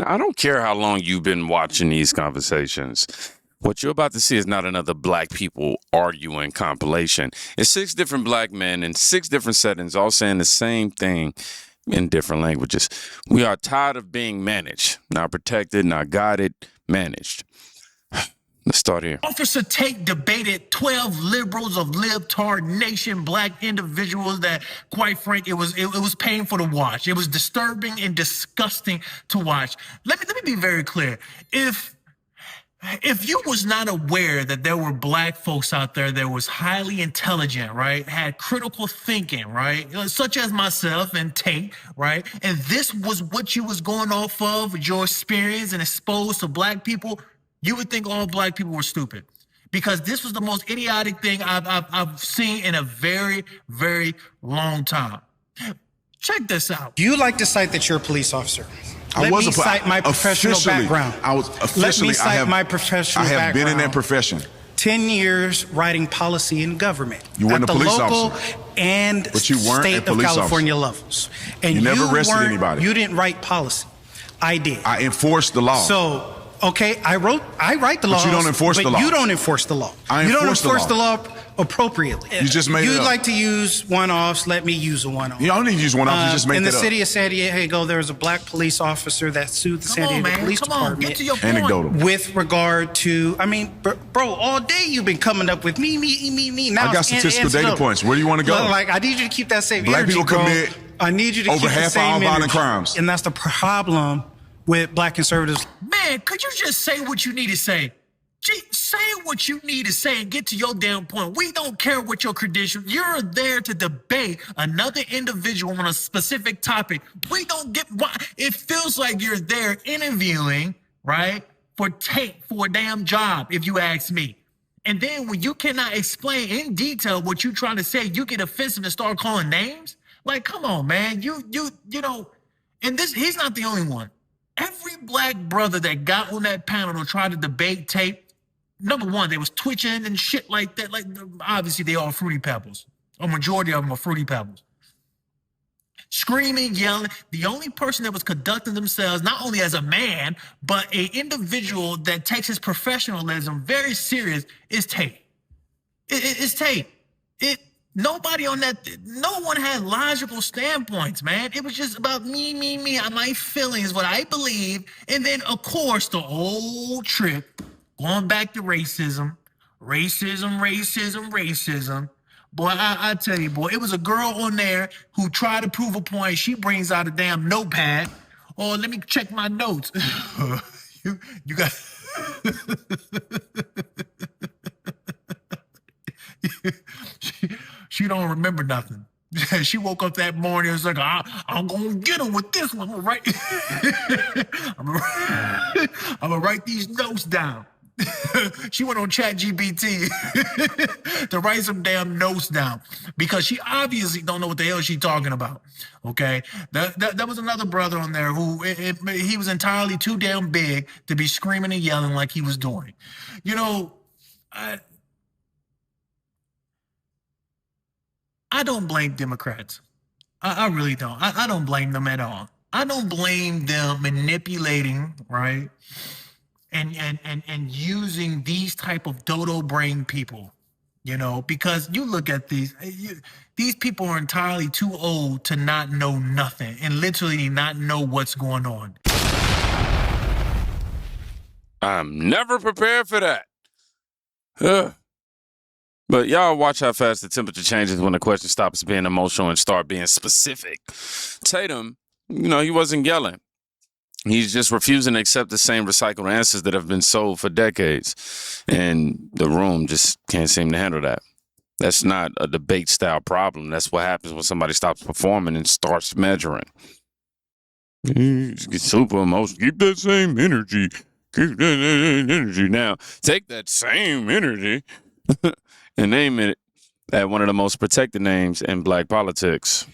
Now, I don't care how long you've been watching these conversations. What you're about to see is not another black people arguing compilation. It's 6 different black men in 6 different settings, all saying the same thing in different languages. We are tired of being managed, not protected, not guided, managed. Let's start here. Officer Tate debated 12 liberals of libtard nation, black individuals that, quite frank, it was painful to watch. It was disturbing and disgusting to watch. Let me be very clear. If you was not aware that there were black folks out there that was highly intelligent, right, had critical thinking, right, such as myself and Tate, right, and this was what you was going off of, your experience and exposed to black people, you would think all black people were stupid, because this was the most idiotic thing I've seen in a very, very long time. Check this out. You like to cite that you're a police officer. Let me cite my professional background. I was officially. Let me cite my professional background. I have been in that profession. 10 years writing policy in government. You weren't at a police the local officer. And But you weren't state a police of California officer. levels. And you never arrested anybody. You didn't write policy. I did. I enforced the law. So, okay, I write the law. But you don't enforce the law. But you don't enforce the law. I enforce the law appropriately. You just made it up. You'd like to use one-offs, let me use a one-off. You don't need to use one-offs, you just make it up. In the city of San Diego, there was a black police officer that sued the San Diego Police Department. Get to your point. Anecdotal. With regard to, I mean, bro, all day you've been coming up with me. Now I got statistical data points. Where do you want to go? Like, I need you to keep that same Black energy, people bro. commit I need you to over keep half the same of all violent energy. crimes. And that's the problem with black conservatives. Man, could you just say what you need to say? Say what you need to say and get to your damn point. We don't care what your credentials. You're there to debate another individual on a specific topic. We don't get why. It feels like you're there interviewing, right, for a damn job, if you ask me. And then when you cannot explain in detail what you're trying to say, you get offensive and start calling names. Like, come on, man. You know, and he's not the only one. Every black brother that got on that panel to try to debate Tate, number one, they was twitching and shit like that. Like, obviously, they all Fruity Pebbles. A majority of them are Fruity Pebbles. Screaming, yelling. The only person that was conducting themselves, not only as a man, but an individual that takes his professionalism very serious, is Tate. It's Tate. Nobody on that, no one had logical standpoints, man. It was just about me, my feelings, what I believe. And then, of course, the old trip, going back to racism. Boy, I tell you, boy, it was a girl on there who tried to prove a point. She brings out a damn notepad. Oh, let me check my notes. you got... she don't remember nothing. She woke up that morning and was like, I'm going to get her with this one. I'm going to write these notes down. She went on ChatGPT to write some damn notes down because she obviously don't know what the hell she's talking about. Okay, that was another brother on there who he was entirely too damn big to be screaming and yelling like he was doing. You know, I don't blame Democrats. I really don't. I don't blame them at all. I don't blame them manipulating, right? And using these type of dodo brain people, you know, because you look at these people are entirely too old to not know nothing and literally not know what's going on. I'm never prepared for that. But y'all watch how fast the temperature changes when the question stops being emotional and start being specific. Tatum, you know, he wasn't yelling. He's just refusing to accept the same recycled answers that have been sold for decades. And the room just can't seem to handle that. That's not a debate style problem. That's what happens when somebody stops performing and starts measuring. Get super emotional. Keep that same energy. Keep that energy. Now, take that same energy and name it at one of the most protected names in black politics.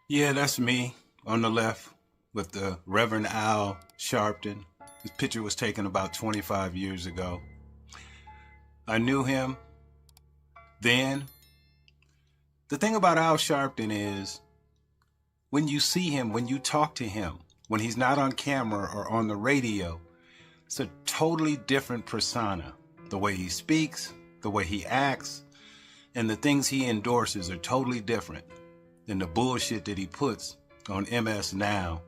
Yeah, that's me on the left with the Reverend Al Sharpton. This picture was taken about 25 years ago. I knew him then. The thing about Al Sharpton is when you see him, when you talk to him, when he's not on camera or on the radio, it's a totally different persona. The way he speaks, the way he acts, and the things he endorses are totally different than the bullshit that he puts on MS Now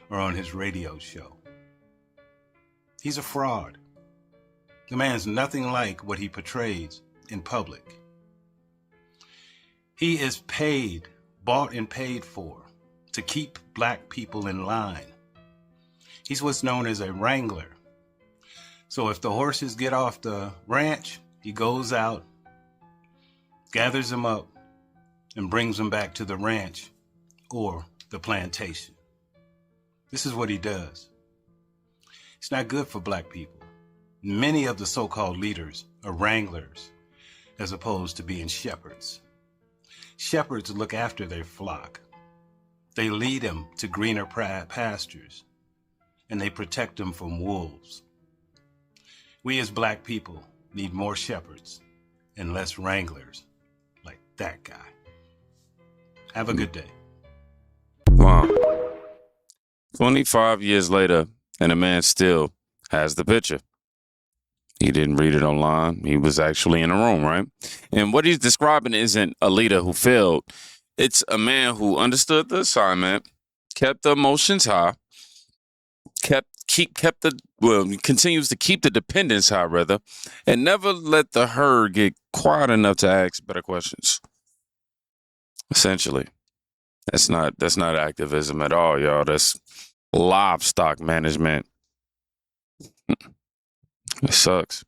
or on his radio show. He's a fraud. The man's nothing like what he portrays in public. He is paid, bought and paid for, to keep black people in line. He's what's known as a wrangler. So if the horses get off the ranch, he goes out, gathers them up, and brings them back to the ranch or the plantation. This is what he does. It's not good for black people. Many of the so-called leaders are wranglers as opposed to being shepherds. Shepherds look after their flock. They lead them to greener pastures, and they protect them from wolves. We as black people need more shepherds and less wranglers like that guy. Have a good day. Wow. 25 years later, and the man still has the picture. He didn't read it online. He was actually in the room, right? And what he's describing isn't a leader who failed. It's a man who understood the assignment, kept the emotions high, continues to keep the dependence high, rather, and never let the herd get quiet enough to ask better questions. Essentially, that's not activism at all, y'all. That's livestock management. It sucks.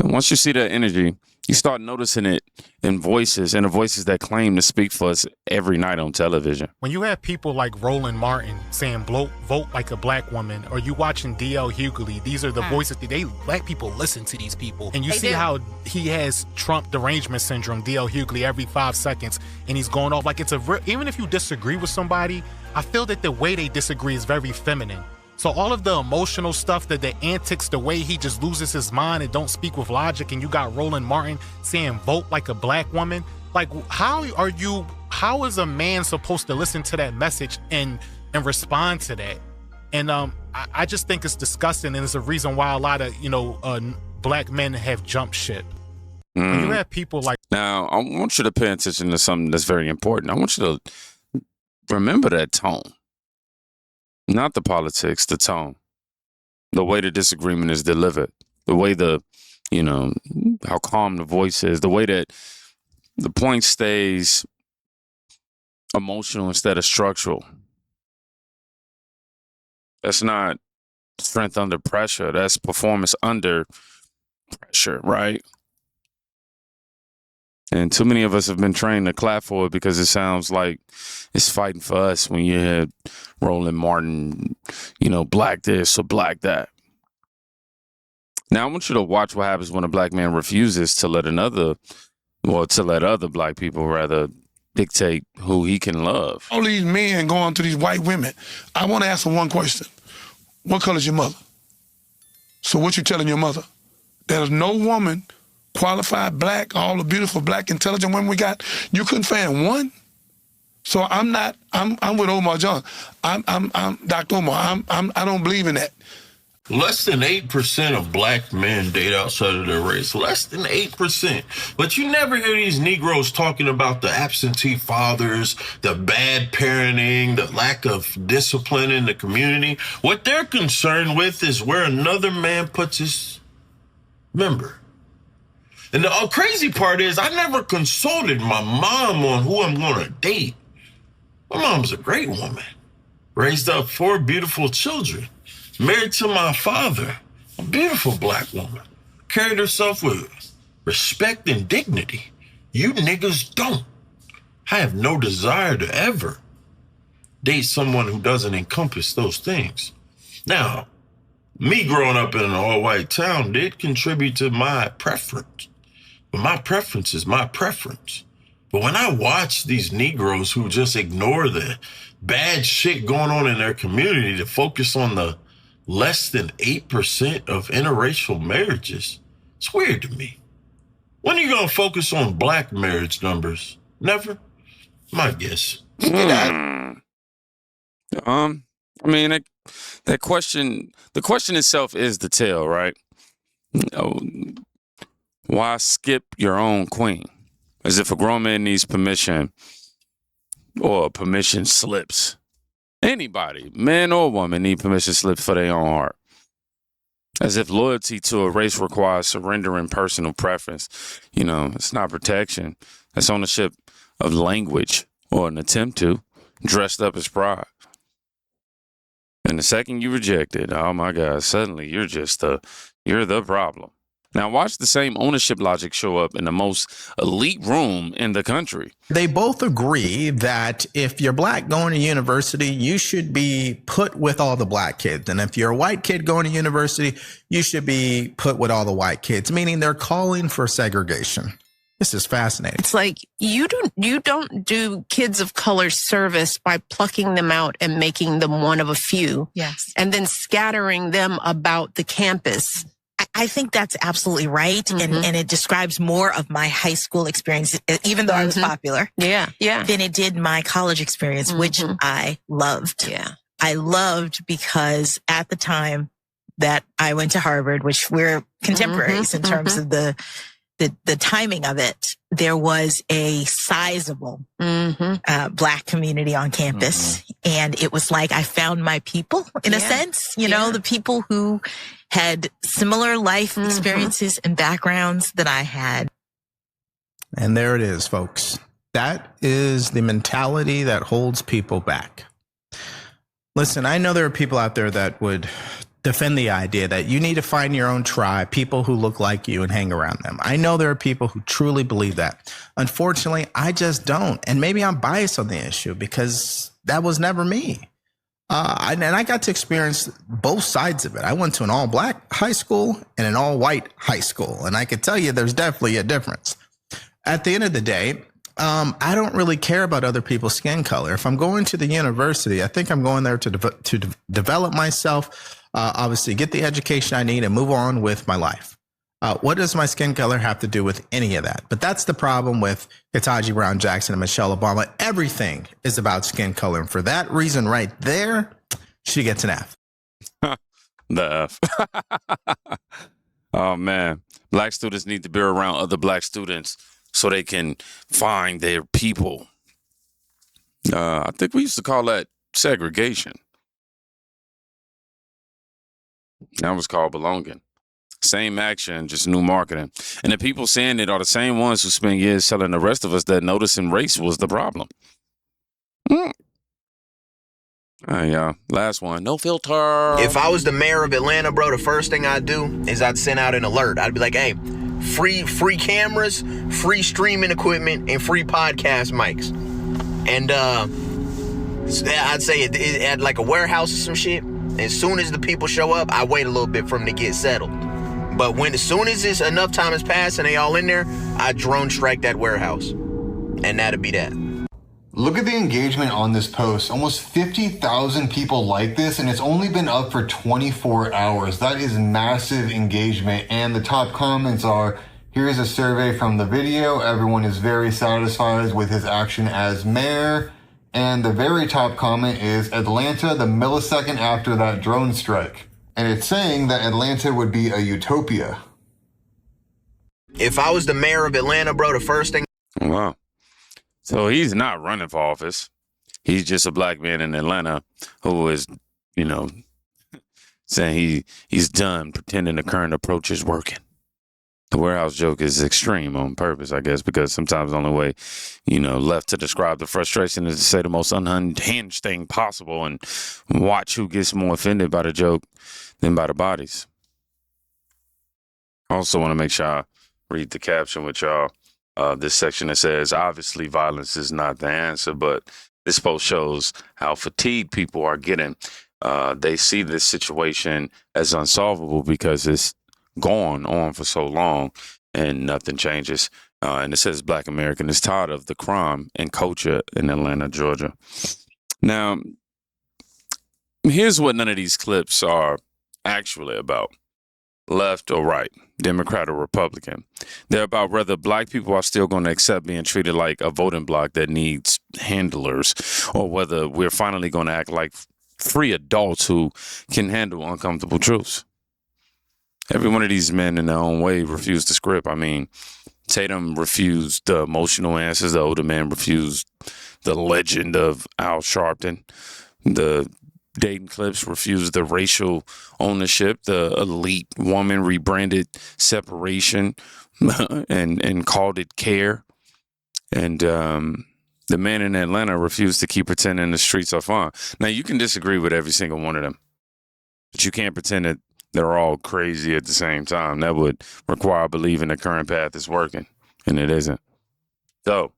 And once you see that energy, you start noticing it in voices, and the voices that claim to speak for us every night on television. When you have people like Roland Martin saying vote like a black woman, or you watching D.L. Hughley, these are the voices black people listen to these people. And you see how he has Trump derangement syndrome, D.L. Hughley, every 5 seconds, and he's going off like it's even if you disagree with somebody, I feel that the way they disagree is very feminine. So all of the emotional stuff, the antics, the way he just loses his mind and don't speak with logic, and you got Roland Martin saying vote like a black woman. Like, how is a man supposed to listen to that message and respond to that? And I just think it's disgusting, and it's a reason why a lot of black men have jumped ship. When you have people like... Now, I want you to pay attention to something that's very important. I want you to remember that tone. Not the politics, the tone, the way the disagreement is delivered, the way how calm the voice is, the way that the point stays emotional instead of structural. That's not strength under pressure. That's performance under pressure, right? And too many of us have been trained to clap for it because it sounds like it's fighting for us when you hear Roland Martin, black this or black that. Now, I want you to watch what happens when a black man refuses to let other black people, rather, dictate who he can love. All these men going to these white women. I want to ask them one question. What color is your mother? So what you telling your mother? There's no woman... qualified black, all the beautiful black intelligent women we got, you couldn't find one? So I'm with Omar John. I'm Dr. Omar. I don't believe in that. Less than 8% of black men date outside of their race. Less than 8%. But you never hear these Negroes talking about the absentee fathers, the bad parenting, the lack of discipline in the community. What they're concerned with is where another man puts his member. And the crazy part is I never consulted my mom on who I'm going to date. My mom's a great woman. Raised up 4 beautiful children. Married to my father, a beautiful black woman. Carried herself with respect and dignity. You niggas don't. I have no desire to ever date someone who doesn't encompass those things. Now, me growing up in an all-white town did contribute to my preference. But my preference is my preference. But when I watch these Negroes who just ignore the bad shit going on in their community to focus on the less than 8% of interracial marriages, it's weird to me. When are you going to focus on black marriage numbers? Never? My guess. I mean, that question, the question itself is the tell, right? Oh, why skip your own queen? As if a grown man needs permission or permission slips. Anybody, man or woman, need permission slips for their own heart. As if loyalty to a race requires surrendering personal preference. You know, it's not protection. It's ownership of language, or an attempt to, dressed up as pride. And the second you reject it, oh my God, suddenly you're the problem. Now watch the same ownership logic show up in the most elite room in the country. They both agree that if you're black going to university, you should be put with all the black kids. And if you're a white kid going to university, you should be put with all the white kids, meaning they're calling for segregation. This is fascinating. It's like you don't do kids of color service by plucking them out and making them one of a few. Yes. And then scattering them about the campus. I think that's absolutely right. Mm-hmm. And it describes more of my high school experience, even though I was popular. Yeah. Than it did my college experience, which I loved. Yeah. I loved because at the time that I went to Harvard, which we're contemporaries in terms of the timing of it, there was a sizable black community on campus. And it was like I found my people in a sense, you know, the people who had similar life experiences and backgrounds that I had. And there it is, folks. That is the mentality that holds people back. Listen, I know there are people out there that would defend the idea that you need to find your own tribe, people who look like you, and hang around them. I know there are people who truly believe that. Unfortunately, I just don't. And maybe I'm biased on the issue because that was never me. And I got to experience both sides of it. I went to an all-black high school and an all-white high school. And I could tell you there's definitely a difference. At the end of the day, I don't really care about other people's skin color. If I'm going to the university, I think I'm going there to develop myself, obviously get the education I need and move on with my life. What does my skin color have to do with any of that? But that's the problem with Ketanji Brown Jackson and Michelle Obama. Everything is about skin color. And for that reason right there, she gets an F. The F. Oh, man. Black students need to be around other black students so they can find their people. I think we used to call that segregation. That was called belonging. Same action, just new marketing. And the people saying it are the same ones who spend years telling the rest of us that noticing race was the problem. Last one. No filter. If I was the mayor of Atlanta, bro, the first thing I'd do is I'd send out an alert. I'd be like, hey, free cameras, free streaming equipment, and free podcast mics. And I'd say it at like a warehouse or some shit. As soon as the people show up, I wait a little bit for them to get settled. But as soon as it's enough time has passed and they all in there, I drone strike that warehouse. And that'd be that. Look at the engagement on this post. Almost 50,000 people like this, and it's only been up for 24 hours. That is massive engagement. And the top comments are, here's a survey from the video. Everyone is very satisfied with his action as mayor. And the very top comment is Atlanta the millisecond after that drone strike. And it's saying that Atlanta would be a utopia. If I was the mayor of Atlanta, bro, the first thing... Wow. So he's not running for office. He's just a black man in Atlanta who is, saying he's done pretending the current approach is working. The warehouse joke is extreme on purpose, I guess, because sometimes the only way, left to describe the frustration is to say the most unhinged thing possible and watch who gets more offended by the joke than by the bodies. I also want to make sure I read the caption with y'all. This section that says, obviously violence is not the answer, but this post shows how fatigued people are getting. They see this situation as unsolvable because it's gone on for so long and nothing changes. And it says Black American is tired of the crime and culture in Atlanta, Georgia. Now, here's what none of these clips are actually about. Left or right, Democrat or Republican. They're about whether black people are still going to accept being treated like a voting bloc that needs handlers, or whether we're finally going to act like free adults who can handle uncomfortable truths. Every one of these men in their own way refused the script. I mean, Tatum refused the emotional answers. The older man refused the legend of Al Sharpton. The Dayton Clips refused the racial ownership. The elite woman rebranded separation and called it care. And the man in Atlanta refused to keep pretending the streets are fun. Now, you can disagree with every single one of them, but you can't pretend that they're all crazy at the same time. That would require believing the current path is working, and it isn't. So,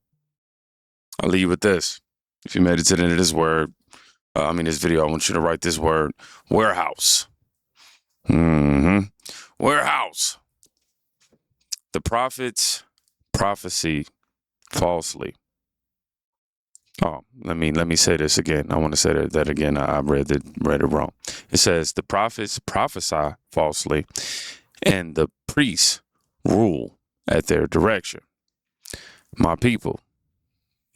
I'll leave you with this. If you made it to the end of this this video, I want you to write this word: warehouse. Warehouse. The prophets prophesy falsely. Oh, let me say this again. I want to say that again. I read it wrong. It says the prophets prophesy falsely, and the priests rule at their direction. My people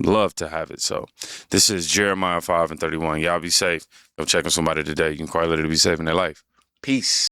love to have it so. This is Jeremiah 5:31. Y'all be safe. Go check on somebody today. You can quite literally be saving their life. Peace.